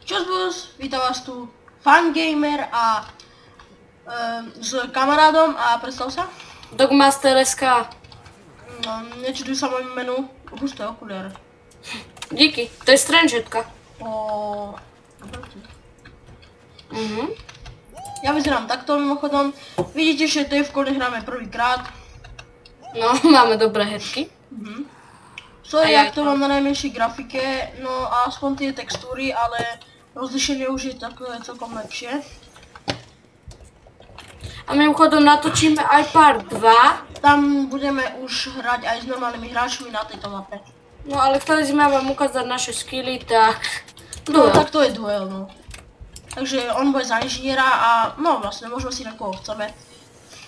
Čus bus, vítam vás tu Fangamer a s kamarádom a predstav sa? Dogmaster.sk. No, nečuduj sa môjmu menu. Pusté okuliare. Díky, to je Strangetka. Ja vyzerám takto mimochodom. Vidíte, že to je v kole hráme prvýkrát. No, máme dobré headky. Sorry, jak to mám na najmenšej grafike, no a aspoň tie textúry, ale rozlišenie už je takové celkom lepšie. A mimochodom natočíme aj part 2. Tam budeme už hrať aj s normálnymi hráčmi na tejto mape. No ale chceli sme vám ukázať naše skilly, tak... No tak to je duel, no. Takže on bude za inžiniera a no vlastne môžeme si na koho chceme.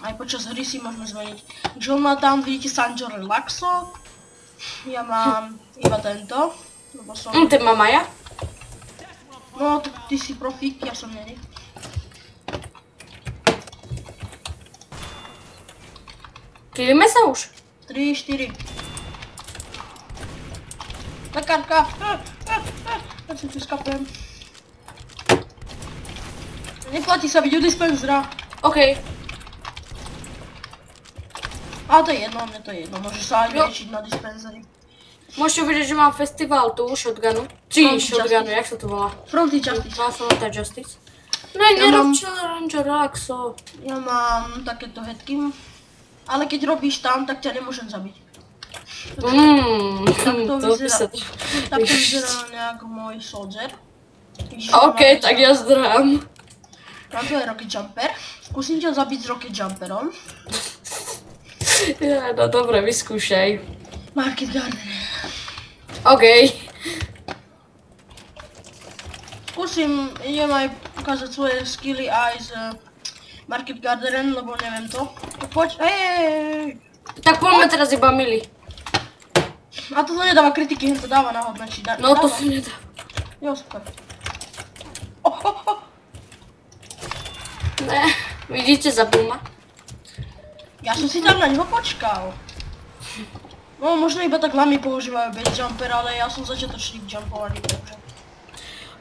Aj počas hry si môžeme zmeniť. Takže on má tam, vidíte, Sanjo Relaxo. Ja mám iba tento. Lebo som... Ten má Maja? No, ty si profík, ja som není. Killíme sa už? 3, 4. Lekárka! Ja si tu skapem. Neplatí sa byť u dispenzera. OK. Ale to je jedno, mne to je jedno, môžeš sa aj liečiť na dispenzeri. Môžete vidieť, že mám festival tu, shotgunu. Shotgunu, jak sa to volá? Fronty Justice. Fronty Justice. No nerob Ranger Axo. Ja mám takéto headky. Ale keď robíš tam, tak ťa nemôžem zabiť. Takto vyzerá nejak môj soldier. OK, tak ja zdrám. Mám tu aj Rocket Jumper. Skúsim ťa zabiť s Rocket Jumperom. Ja, no dobre, vyskúšaj. Market Garden. OK. Skúsim, idem aj ukázať svoje skilly aj z Market Garden, lebo neviem to. Poď, hej! Tak poďme teraz iba mili. A to nedáva kritiky, to dáva náhodne, či dá. No to sa nedá. Jo, super. Ne, vidíte, zabil ma. Ja som si tam na neho počkal. No možno iba tak lami používajú base jumper, ale ja som začiatočník jumpovaný, takže.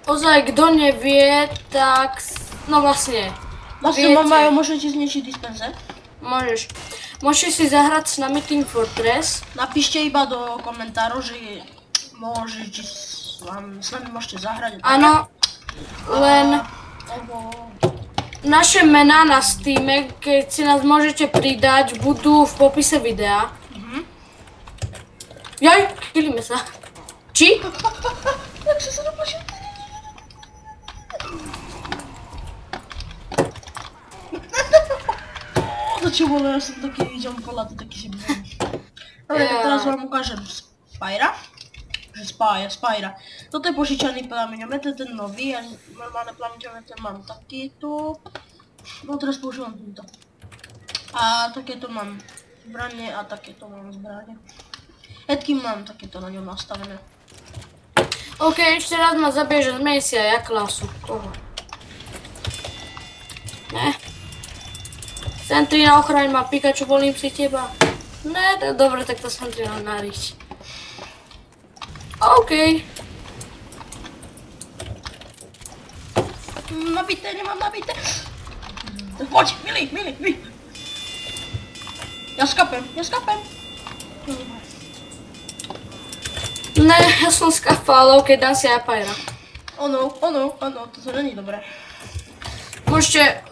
Ozaj, kto nevie, tak... No vlastne. Vlastne Majo, môžem ti zničiť dispenser? Môžeš. Môžeš si zahrať s nami Team Fortress. Napíšte iba do komentárov, že môžete s nami môžete zahrať. Áno, len naše mená na Steame, keď si nás môžete pridať, budú v popise videa. Jaj, chýlime sa. Či? Jak sa doplašil? To čo bolo, ja som taký jumpolatý, taký si bol. Dobre, tak teraz vám ukážem Spyra. Že Spyra. Toto je požičaný plameňomet, to je ten nový, a normálne plameňomety mám takýto. No teraz používam týmto. A takéto mám zbranie a takéto mám zbranie. Headky mám takéto na ňom nastavené. OK, ešte raz ma zabije, že zmej si aj ja klasu. Ne. Sentry na ochraň ma, Pikachu, volím si teba. Ne, dobre, tak to Sentry na náriť. OK. Nabité, nemám nabité. Poď, Mili. Ja skapem. Ne, ja som skafal, OK, dám si aj Pyra. Ono, toto není dobré. Môžete,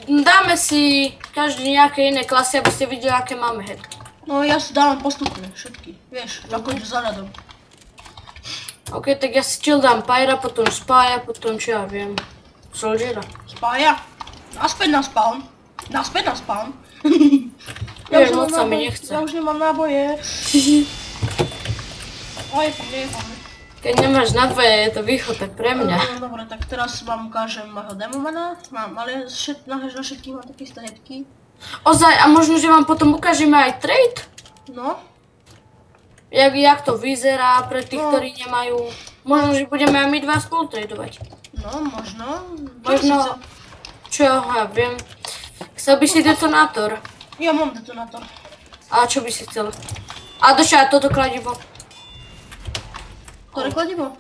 dáme si každý nejaké iné klasy, aby ste videli, aké máme headky. No ja si dávam postupne, všetky, vieš, ako idú za radom. OK, tak ja si chill dám Pyra, potom Spya, potom čo ja viem, Soldiera. Spya, naspäť na spawn. Vieš, moc sa mi nechce. Ja už nemám náboje. Je tam. Keď nemáš náboje, je to východ, tak pre mňa. No dobre, tak teraz vám ukážem môjho demomana. Mám, ale na všetkých mám také isté headky. Ozaj, a možno, že vám potom ukážeme aj trade? No. Jak to vyzerá pre tých, ktorí nemajú. Možno, že budeme aj my dva spolu tradovať. No, možno. Čo ja viem. Chcel by si detonátor? Ja mám detonátor. A čo by si chcel? A došľa toto kladivo. Ktoré kladivo?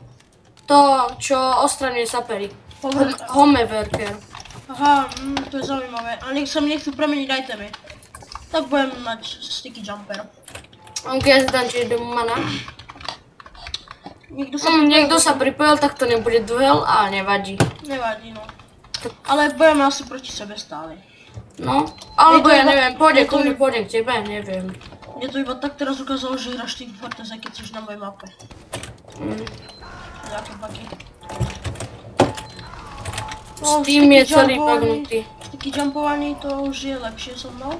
To, čo ostraňuje sapery. Homeworker. Aha, to je zaujímavé. Ale nech sa mi nechcú premeniť itemy. Tak budem mať sticky jumper. Ok, ja si dám čiže do mana. Niekto Niekto sa pripojil, tak to nebude duel, ale nevadí. Nevadí, no. Ale budeme asi proti sebe stále. No, alebo ja iba- neviem, pôjdem k tebe, neviem. Mne to iba tak teraz ukázalo, že hráš Team Fortress, aj keď si už na mojej mape. Jaké bugy. S tým je celý bagnutý. Sticky jumpovaný, to už je lepšie so mnou.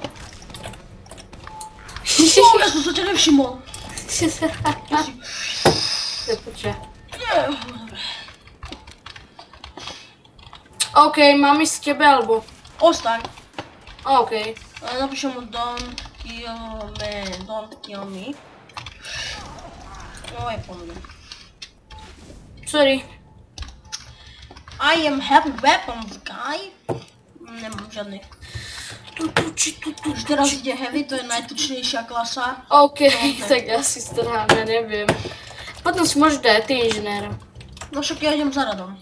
Ja som sa ťa nevšimol. OK, mám ísť k tebe, alebo? Ostaň. OK. Napíšem mu don't kill me. No je po mne. Sorry. I am heavy weapons guy. Nemám žiadny. Už teraz ide heavy, to je najtučnejšia klasa. OK, tak ja si strhám, ja neviem. Potom si môžeš dať ty inžinéra. No však ja idem za radom.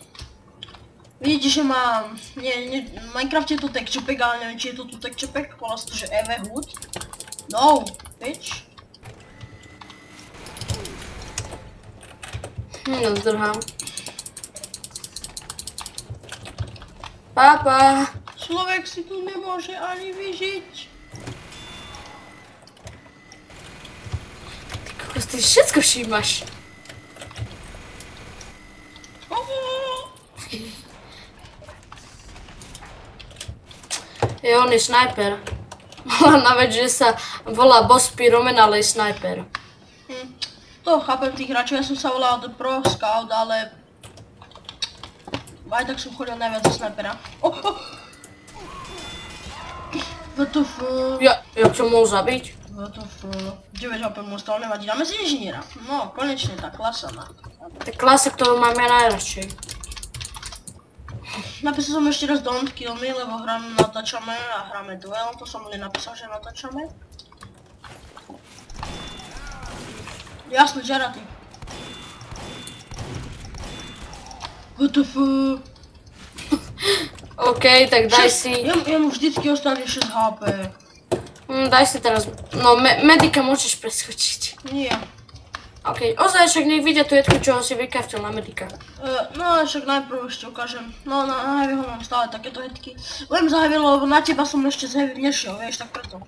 Vidíte, že mám... v Minecrafte je to textupek, ale neviem, či je to tu textupek, volá sa to, že Everhood. No, bitch. No, zdrhám. Papa. Človek si tu nemôže ani vyžiť. Ty kokos, ty všetko všímaš. On je snajper. Hlavná vec, že sa volá Boss Pyroman, ale je snajper. To chápem tých hráčov, ja som sa volal The Pro Scout, ale... Aj tak som chodil najviac za snajpera. WTF. Ja čo mohol zabiť? WTF. 9 HP mu ostalo, nevadí, dáme si inžiniera. No, konečne tá klasa má. Tá klasa, ktorú mám ja najradšej. Napísal som ešte raz don't kill me, lebo natáčame a hráme duel, to som nenapísal, že natáčame. Jasne, žeratý. WTF. OK, tak daj si... Ja mu vždycky ostane 6 HP. Daj si teraz... No, medika môžeš preskočiť. Nie. OK, ozaj však nech vidia tú jedku, čo si vykraftil na medika. No však najprv ešte ukážem. No na Heavyho mám stále takéto hitky. Budem za Heavy, lebo na teba som ešte z Heavy nešiel, vieš, tak preto.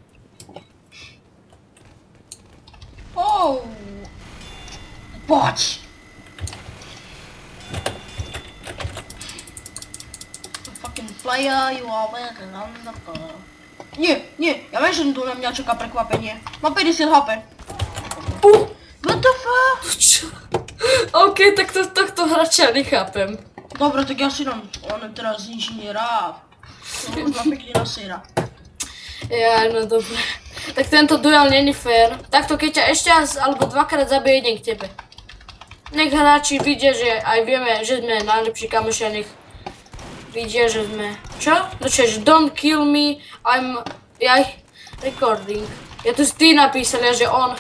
Poď! Fucking player, you are welcome on the floor. Nie, ja viem, že tu na mňa čaká prekvapenie. Mám 50 HP. What the fuck? Čo? OK, tak tohto hráča nechápem. Dobre, tak ja si dám, on je teraz inžiniera. Možno pekne na sera. Ja, no dobre. Tak tento duel není fér. Takto keď ťa ešte raz alebo dvakrát zabije, idem k tebe. Nech hráči vidia, že aj vieme, že sme najlepší kamoši a nech vidia, že sme... Čo? Dočiaž, don't kill me, I'm... recording. Ja tu si ty napísali, že on...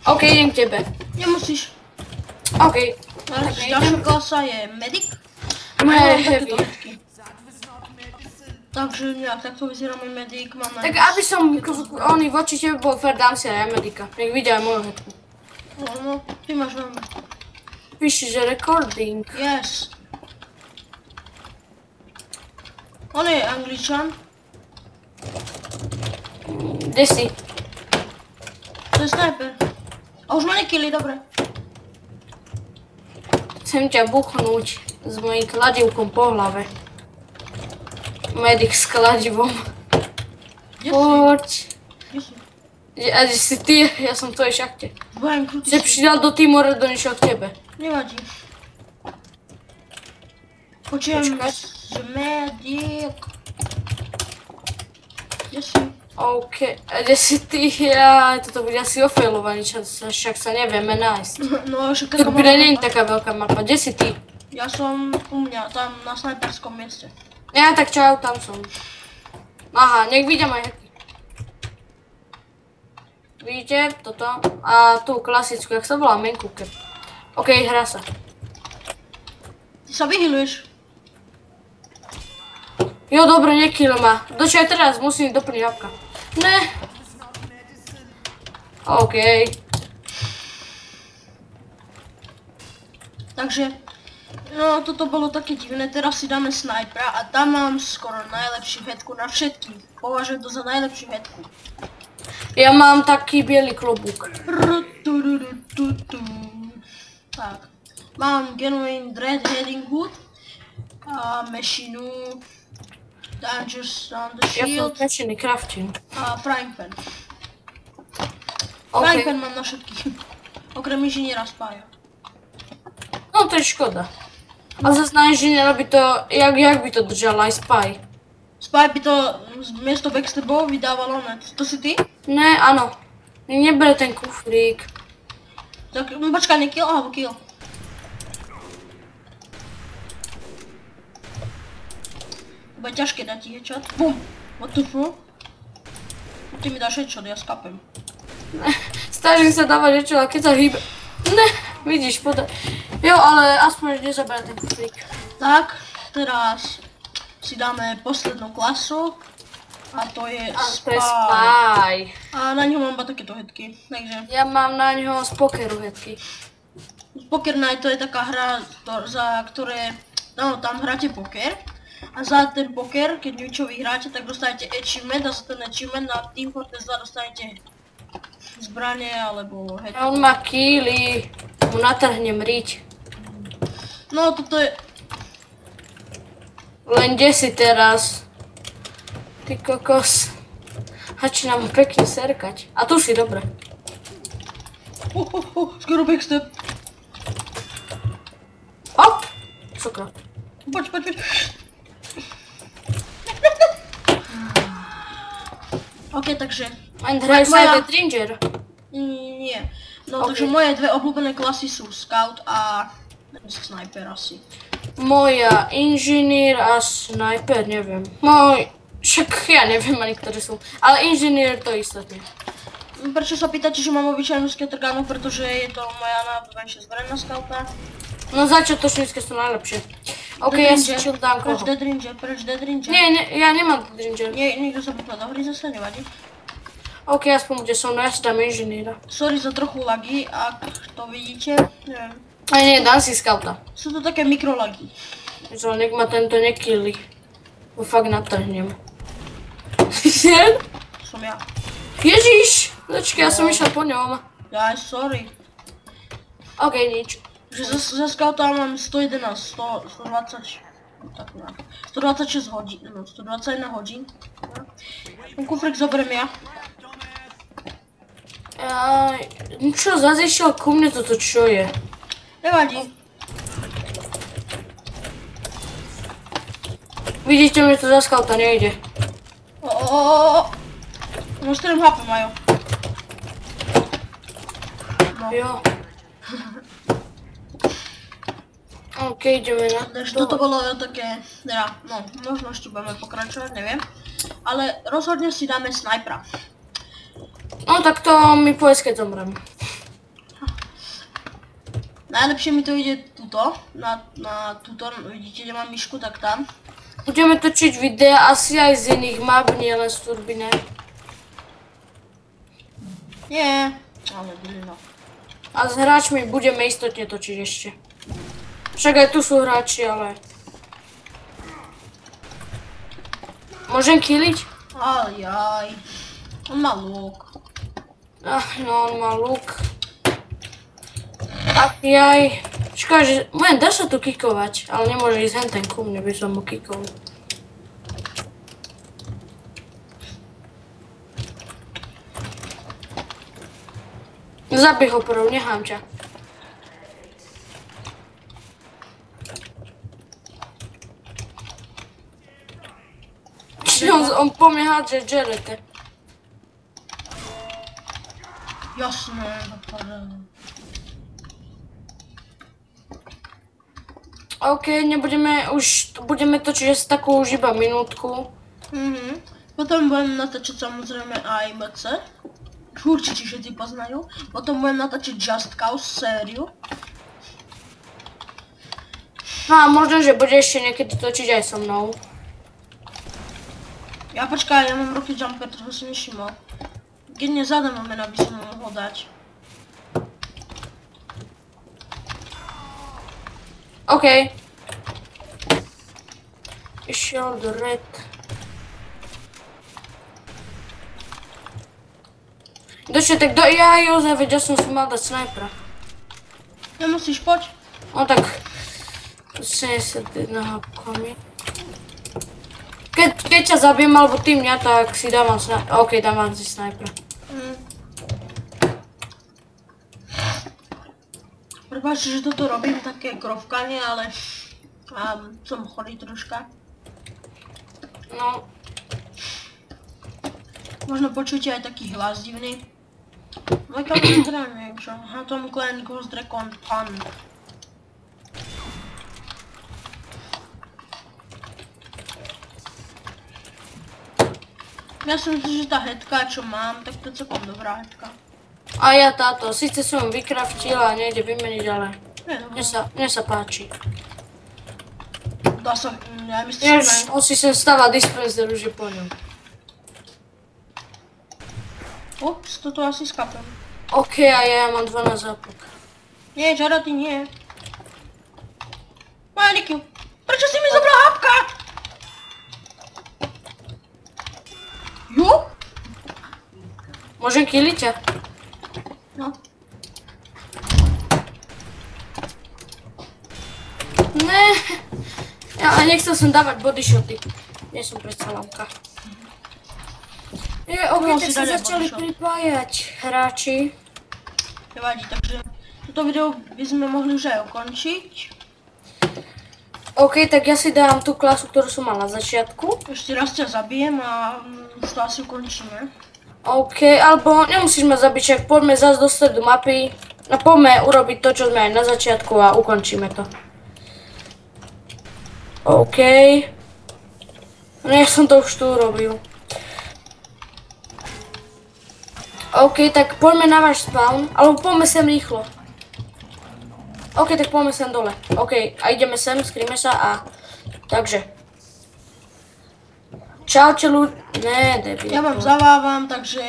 OK, idem k tebe. Nemusíš. OK. Ďalšia klasa je medic. Heavy. Takže nejak takto vyzerá môj medic. Tak aby som oni voči tebe bol fér, dám si aj medika. Nech vidia aj moju hetku. No, ty máš veľmi. Píši, že recording. Yes. On je Angličan. Kde si? To je sniper. A už ma nekilli, dobre. Chcem ťa buchnúť s mojím kladivkom po hlave. Medic s kladivom. Poď. A kde si ty? Ja som v tvojej šachte. Budem krútiť. Si pridal do týmu, Redo nešiel k tebe. Nevadí. Počujem, že medic. Kde si? OK, a kde si ty? Ja, toto bude asi ofailovaný, však sa nevieme nájsť. No, však To bude nie je taká veľká mapa. Kde si ty? Ja som u mňa, tam na snajperskom mieste. Ja, tak čau, tam som. Aha, nech vidia moje hacky. Vidíte, toto. A tú klasickú, jak sa volá, main cooker. Okej, hrá sa. Ty sa vyhyluješ. Jo, dobre, nekill ma. Dočkaj teraz, musím doplniť hapka. Ne. Okej. Takže, no toto bolo také divné, teraz si dáme snajpera a tam mám skoro najlepšiu headku na všetkých. Považujem to za najlepšiu headku. Ja mám taký biely klobúk. Tak, mám genuine dread heading hood a mešinu, dangers on the Ja som shield väčšiny crafting. a frying pan. Frying Okej. pan mám na všetkých, okrem inžiniera spája. No to je škoda. A zase na inžiniera by to, jak by to držal aj spy? Spy by to miesto backstabov vydávalo, ne? To si ty? Ne, áno. Nebere ten kufrík. Tak, počkaj, ne kill, alebo kill. Bude ťažké dať ti headshot. Bum! What the fuck? Ty mi dáš headshot, ja skapem. Snažím sa dávať niečo, ale keď sa hýbe... Ne, vidíš, podaj. Jo, ale aspoň nezabere ten kufrík. Tak, teraz si dáme poslednú klasu. A to je A to je Spy. spy. A na ňu mám iba takéto headky, takže... Ja mám na ňo z pokeru headky. Poker Night to je taká hra, za ktoré... No, tam hráte poker. A za ten poker, keď niečo vyhráte, tak dostanete achievement a za ten achievement na Team Fortress 2 dostanete zbranie alebo headky. A on má kýly. Mu natrhnem riť. No, toto je... Len kde si teraz? Ty kokos. Začína mu pekne serkať. A tu si, dobre. Skoro backstab. Hop! Sokra. Poď. OK, takže... And hrajú sa aj Death Ranger. Nie. No, OK. takže moje dve obľúbené klasy sú Scout a... Sniper asi. Moja inžinier a sniper, neviem. Môj... Však ja neviem ani ktoré sú. Ale inžinier to istotne. Prečo sa pýtate, že mám obyčajnú scatter-gunu? Pretože je to moja najobľúbenejšia zbraň na Scouta. No začiatočnícke sú najlepšie. OK, ja si chill dám koho. Preč Dead Ranger? Nie, ja nemám Death Ranger. Niekto sa vypadá do hry zase, nevadí. OK, aspoň bude som, no ja si dám inžiniera. Sorry za trochu lagy, ak to vidíte. Neviem. Aj nie, dám si scouta. Sú to také mikrolagy. Že nech ma tento nekilli. Bo fakt natrhnem. Som ja. Ježiš! Počkej, ja som išiel po ňom. Ja, sorry. OK, nič. Že za Scouta mám 111, 120... Tak nejak. 126 hodín, no 121 hodín. Ten kufrik zoberiem ja. Čo, zase išiel ku mne toto, čo je? Nevadí. Vidíte, mne to za scouta nejde. No 4 HP majú. No. Jo. OK, ideme na Takže to. toto bolo také, teda, no, možno ešte budeme pokračovať, neviem. Ale rozhodne si dáme snajpera. No tak to mi povedz, keď zomrem. Najlepšie mi to ide tuto, na tuto, vidíte, kde mám myšku, tak tam. Budeme točiť videa asi aj z iných map, nie len z turbine. Nie, ale no. A s hráčmi budeme istotne točiť ešte. Však aj tu sú hráči, ale... Môžem killiť? Ale jaj. On má lúk. No on má luk. Tak jaj. Škoda, že... Dá sa tu kikovať, ale nemôže ísť hen ten ku mne, by som mu kikol. Zabij ho prv, nechám ťa. On po mne hádže Jarete. Jasné, dopadne. OK, budeme točiť asi takú už iba minútku. Potom budem natáčať samozrejme aj MC. Určite všetci poznajú. Potom budem natáčať Just Cause sériu. No a možno, že bude ešte niekedy točiť aj so mnou. Ja počkaj, ja mám rocket jumper, toho si nevšimol. Jedne zadem moment, aby som ho mohol dať. OK. Išiel do red. Dočo, tak ja Jozef, veď ja som si mal dať snajpera. Nemusíš, poď. No tak 71 komi. Keď ťa zabijem alebo ty mňa, tak si dávam snajpera. OK, dávam si snajpera. Prepáč, že toto robím také krovkanie, ale som chorý troška. No. Možno počujete aj taký hlas divný. Môj kamer hrá niečo. Atom Clan Ghost Recon Pan. Ja si myslím, že tá headka, čo mám, tak to je celkom dobrá headka. A ja táto, síce som vykraftila a nejde vymeniť, ale Je dobrá. mne sa páči. Dá sa, ja myslím, že On si sem stáva dispenser, už je po ňom. Ups, toto asi skapem. OK, a ja mám 12 zápok. Nie, Jara, ty nie. Maniky, prečo si mi zobral hapka? Jo? Môžem killiť ťa? No. Ne. Ja nechcel som dávať body shoty. Nie som predsa lamka. OK, No, tak si sa dali začali body shot. pripájať hráči. Nevadí, takže toto video by sme mohli už aj ukončiť. OK, tak ja si dám tú klasu, ktorú som mal na začiatku. Ešte raz ťa zabijem a už to asi ukončíme. OK, alebo nemusíš ma zabiť, však poďme zase do stredu mapy. A poďme urobiť to, čo sme aj na začiatku a ukončíme to. OK. No ja som to už tu urobil. OK, tak poďme na váš spawn, alebo poďme sem rýchlo. OK, tak poďme sem dole. OK, a ideme sem, skrýme sa a... Takže. Čaute ľudia... Ne, debil. Ja vám zavávam, takže...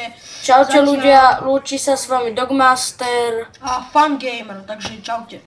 Čaute zatiaľ- ľudia, lúči sa s vami Dogmaster. A Fun Gamer, takže čaute.